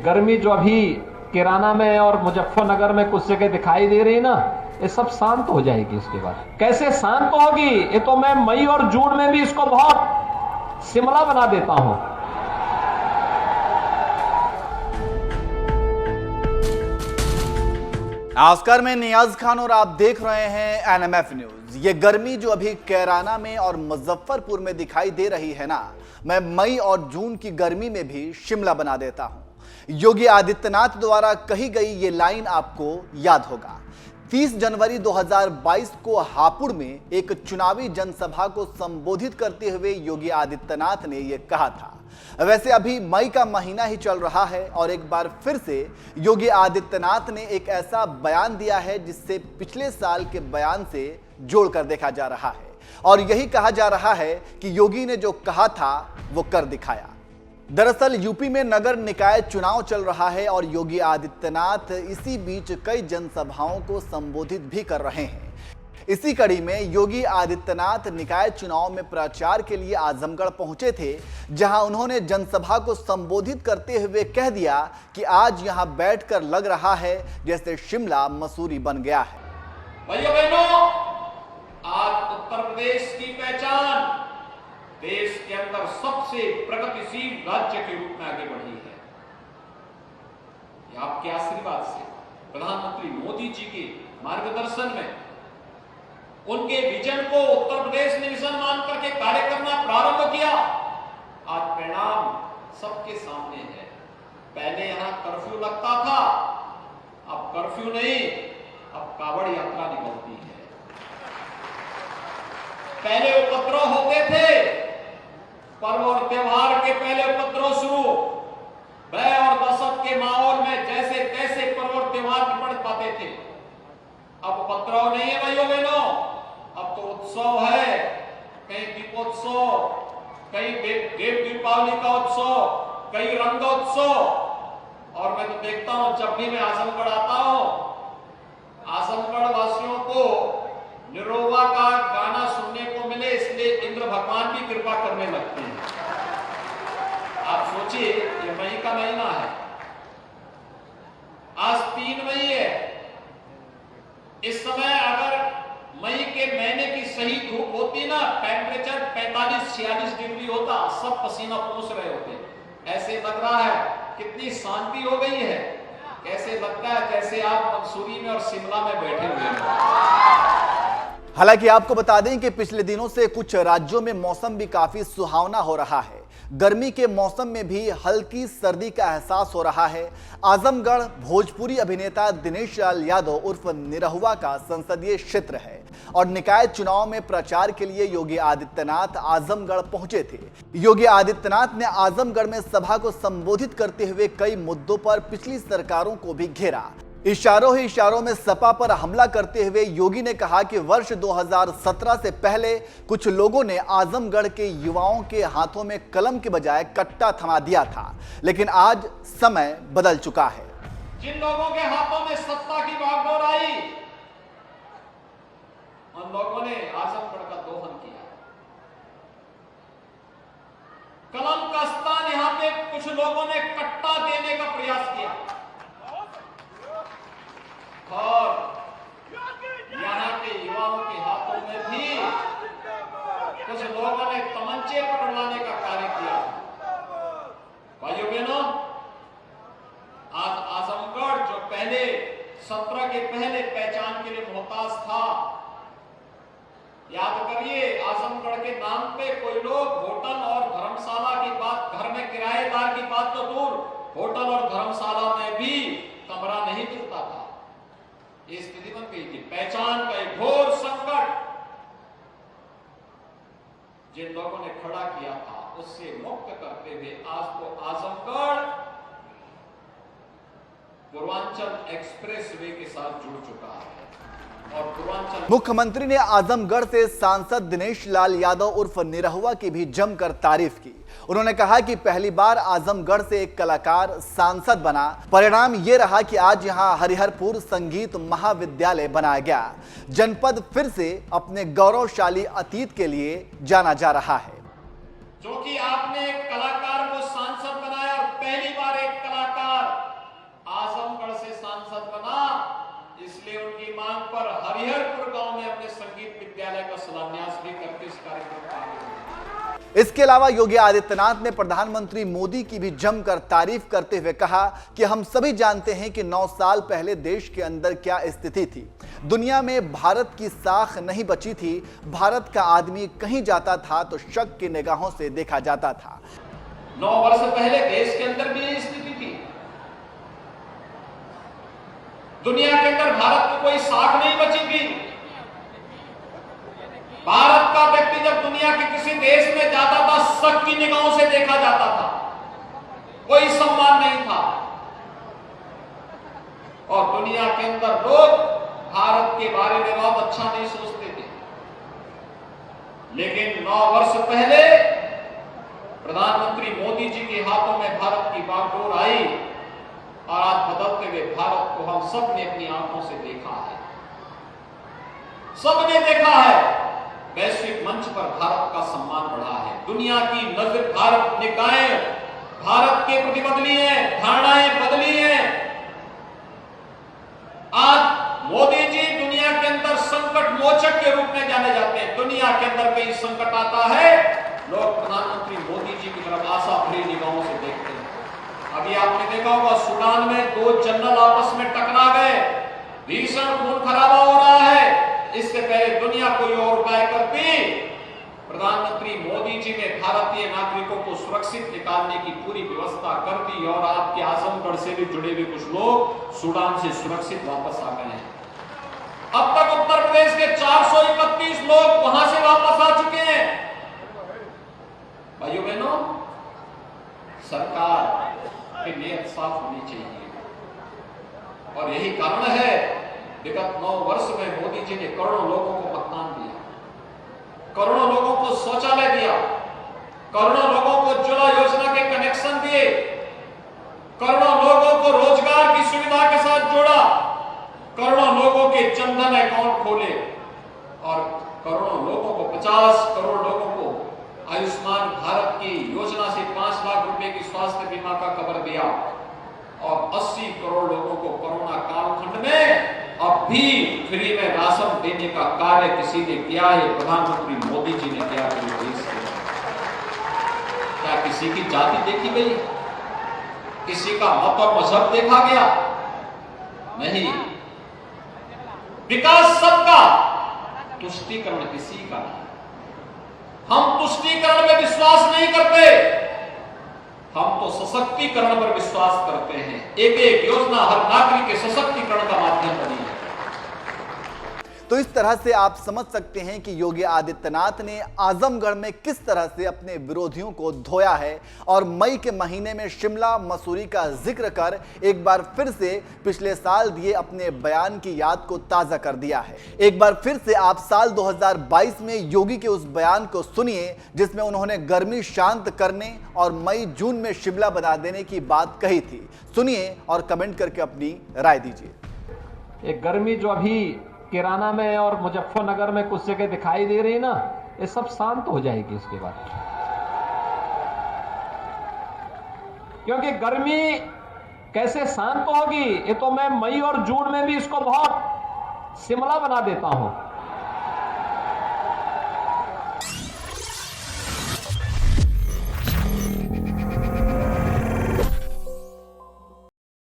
गर्मी जो अभी किराना में और मुजफ्फरनगर में कुछ जगह दिखाई दे रही ना, ये सब शांत हो जाएगी। इसके बाद कैसे शांत होगी, ये तो मैं मई और जून में भी इसको बहुत शिमला बना देता हूं। नमस्कार, मैं नियाज खान और आप देख रहे हैं एनएमएफ न्यूज। ये गर्मी जो अभी कैराना में और मुजफ्फरपुर में दिखाई दे रही है ना, मैं मई और जून की गर्मी में भी शिमला बना देता हूं। योगी आदित्यनाथ द्वारा कही गई ये लाइन आपको याद होगा। 30 जनवरी 2022 को हापुड़ में एक चुनावी जनसभा को संबोधित करते हुए योगी आदित्यनाथ ने यह कहा था। वैसे अभी मई का महीना ही चल रहा है और एक बार फिर से योगी आदित्यनाथ ने एक ऐसा बयान दिया है जिससे पिछले साल के बयान से जोड़कर देखा जा रहा है और यही कहा जा रहा है कि योगी ने जो कहा था वो कर दिखाया। दरअसल यूपी में नगर निकाय चुनाव चल रहा है और योगी आदित्यनाथ इसी बीच कई जनसभाओं को संबोधित भी कर रहे हैं। इसी कड़ी में योगी आदित्यनाथ निकाय चुनाव में प्रचार के लिए आजमगढ़ पहुंचे थे, जहां उन्होंने जनसभा को संबोधित करते हुए कह दिया कि आज यहां बैठकर लग रहा है जैसे शिमला मसूरी बन गया है। भाइयों बहनों, आज उत्तर प्रदेश की पहचान देश के अंदर सबसे प्रगतिशील राज्य के रूप में आगे बढ़ी है। यह आपके आशीर्वाद से, प्रधानमंत्री मोदी जी के मार्गदर्शन में, उनके विजन को उत्तर प्रदेश ने मिशन मान करके कार्य करना प्रारंभ किया। आज परिणाम सबके सामने है। पहले यहां कर्फ्यू लगता था, अब कर्फ्यू नहीं, अब कावड़ यात्रा निकलती है। पहले उपद्रव होते थे, पर्व और त्योहार के पहले उपद्रव शुरू, भय और दहशत के माहौल में जैसे तैसे पर्व और त्योहार निपट पाते थे। अब उपद्रव नहीं है भाइयों बहनों, अब तो उत्सव है। कहीं दीपोत्सव, कहीं देव दीपावली का उत्सव, कहीं रंगोत्सव। और मैं तो देखता हूं जब भी मैं आजमगढ़ आता हूं, आजमगढ़ वासियों को निरोवा का गाना सुनने को मिले, इसलिए इंद्र भगवान की कृपा करने लगते हैं। आप सोचिए, ये मई का महीना है, आज 3 मई है। इस समय अगर मई के महीने की सही धूप होती ना, टेम्परेचर 45-46 डिग्री होता, सब पसीना पोंछ रहे होते। ऐसे लग रहा है कितनी शांति हो गई है। कैसे लगता है जैसे आप मंसूरी में और शिमला में बैठे हुए हैं। हालांकि आपको बता दें कि पिछले दिनों से कुछ राज्यों में मौसम भी काफी सुहावना हो रहा है। गर्मी के मौसम में भी हल्की सर्दी का एहसास हो रहा है। आजमगढ़ भोजपुरी अभिनेता दिनेश लाल यादव उर्फ निरहुआ का संसदीय क्षेत्र है और निकाय चुनाव में प्रचार के लिए योगी आदित्यनाथ आजमगढ़ पहुंचे थे। योगी आदित्यनाथ ने आजमगढ़ में सभा को संबोधित करते हुए कई मुद्दों पर पिछली सरकारों को भी घेरा। इशारों ही इशारों में सपा पर हमला करते हुए योगी ने कहा कि वर्ष 2017 से पहले कुछ लोगों ने आजमगढ़ के युवाओं के हाथों में कलम के बजाय कट्टा थमा दिया था, लेकिन आज समय बदल चुका है। जिन लोगों के हाथों में सत्ता की बागडोर आई, उन लोगों ने आजमगढ़ का दोहन किया। कलम का स्थान यहां पे कुछ लोगों ने कट्टा देने का प्रयास किया और यहाँ के युवाओं के हाथों में भी कुछ लोगों ने तमंचे पकड़वाने का कार्य किया। भाइयों बहनों, आज आजमगढ़ जो पहले 17 के पहले पहचान के लिए मोहताज था, याद करिए, आजमगढ़ के नाम पे कोई लोग होटल और धर्मशाला की बात, घर में किराएदार की बात तो दूर, होटल और धर्मशाला में भी कमरा नहीं मिलता था। ये स्थिति बन गई थी। पहचान का एक घोर संकट जिन लोगों ने खड़ा किया था, उससे मुक्त करते हुए आज तो आजमगढ़ पूर्वांचल एक्सप्रेस वे के साथ जुड़ चुका है। और पूर्वांचल मुख्यमंत्री ने आजमगढ़ से सांसद दिनेश लाल यादव उर्फ निरहुआ की भी जमकर तारीफ की। उन्होंने कहा कि पहली बार आजमगढ़ से एक कलाकार सांसद बना। परिणाम ये रहा कि आज यहां हरिहरपुर संगीत महाविद्यालय बनाया गया। जनपद फिर से अपने गौरवशाली अतीत के लिए जाना जा रहा है। जो कि आपने एक कलाकार को सांसद बनाया और पहली बार एक कलाकार से उनकी मांग पर हरिहरपुर गांव में अपने संगीत विद्यालय का शिलान्यास भी करके इस कार्यक्रम का आयोजन। इसके अलावा योगी आदित्यनाथ ने प्रधानमंत्री मोदी की भी जमकर तारीफ करते हुए कहा कि हम सभी जानते हैं कि 9 साल पहले देश के अंदर क्या स्थिति थी। दुनिया में भारत की साख नहीं बची थी। भारत का आदमी कहीं जाता था तो शक की निगाहों से देखा जाता था। 9 वर्ष पहले देश के अंदर भी यही स्थिति थी। दुनिया के अंदर भारत की कोई साख नहीं बची थी। भारत का व्यक्ति जब दुनिया के किसी देश में जाता था, शक की निगाहों से देखा जाता था, कोई सम्मान नहीं था। और दुनिया के अंदर लोग भारत के बारे में बहुत अच्छा नहीं सोचते थे। लेकिन 9 वर्ष पहले प्रधानमंत्री मोदी जी के हाथों में भारत की बागडोर आई और आज बदलते हुए भारत को हम सब ने अपनी आंखों से देखा है। सबने देखा है, वैश्विक मंच पर भारत का सम्मान बढ़ा है। दुनिया की नजर भारत निगाहें भारत के प्रति बदली है, धारणाएं बदली हैं। आज मोदी जी दुनिया के अंदर संकट मोचक के रूप में जाने जाते हैं। दुनिया के अंदर कई संकट आता है, लोग प्रधानमंत्री मोदी जी की तरफ आशा भरी निगाहों से देखते हैं। अभी आपने देखा होगा सूडान में 2 जनरल आपस में टकरा गए, भीषण खून खराबा हो रहा है। इससे पहले दुनिया कोई और उपाय करती, प्रधानमंत्री मोदी जी ने भारतीय नागरिकों को सुरक्षित निकालने की पूरी व्यवस्था कर दी और आपके आजमगढ़ से भी जुड़े हुए कुछ लोग सूडान से सुरक्षित वापस आ गए हैं। अब तक उत्तर प्रदेश के 431 लोग वहां से वापस आ चुके हैं। भाइयों बहनों, सरकार की नीयत साफ होनी चाहिए और यही कारण है विगत 9 वर्ष में मोदी जी ने करोड़ों लोगों को मतदान दिया, करोड़ों लोगों को शौचालय दिया, करोड़ों लोगों को उज्ज्वला योजना के कनेक्शन दिए, करोड़ों लोगों को रोजगार की सुविधा के साथ जोड़ा, करोड़ों लोगों के जनधन अकाउंट खोले और करोड़ों लोगों को 50 करोड़ लोगों को आयुष्मान भारत की योजना से 5 लाख रुपए की स्वास्थ्य बीमा का कवर दिया और 80 करोड़ लोगों को कोरोना कालखंड में अब भी फ्री में राशन देने का कार्य किसी ने किया है? प्रधानमंत्री मोदी जी ने किया। क्या किसी की जाति देखी गई? किसी का मत और मजहब देखा गया? नहीं। विकास सबका, तुष्टीकरण किसी का नहीं। हम तुष्टीकरण में विश्वास नहीं करते, हम तो सशक्तिकरण पर विश्वास करते हैं। एक एक योजना हर नागरिक के सशक्तिकरण का माध्यम बनी है। तो इस तरह से आप समझ सकते हैं कि योगी आदित्यनाथ ने आजमगढ़ में किस तरह से अपने विरोधियों को धोया है और मई के महीने में शिमला मसूरी का जिक्र कर एक बार फिर से पिछले साल दिए अपने बयान की याद को ताजा कर दिया है। एक बार फिर से आप साल 2022 में योगी के उस बयान को सुनिए जिसमें उन्होंने गर्मी शांत करने और मई जून में शिमला बना देने की बात कही थी। सुनिए और कमेंट करके अपनी राय दीजिए। एक गर्मी जो अभी किराना में और मुजफ्फरनगर में कुछ जगह दिखाई दे रही ना, ये सब शांत हो जाएगी इसके बाद। क्योंकि गर्मी कैसे शांत होगी, ये तो मैं मई और जून में भी इसको बहुत शिमला बना देता हूं।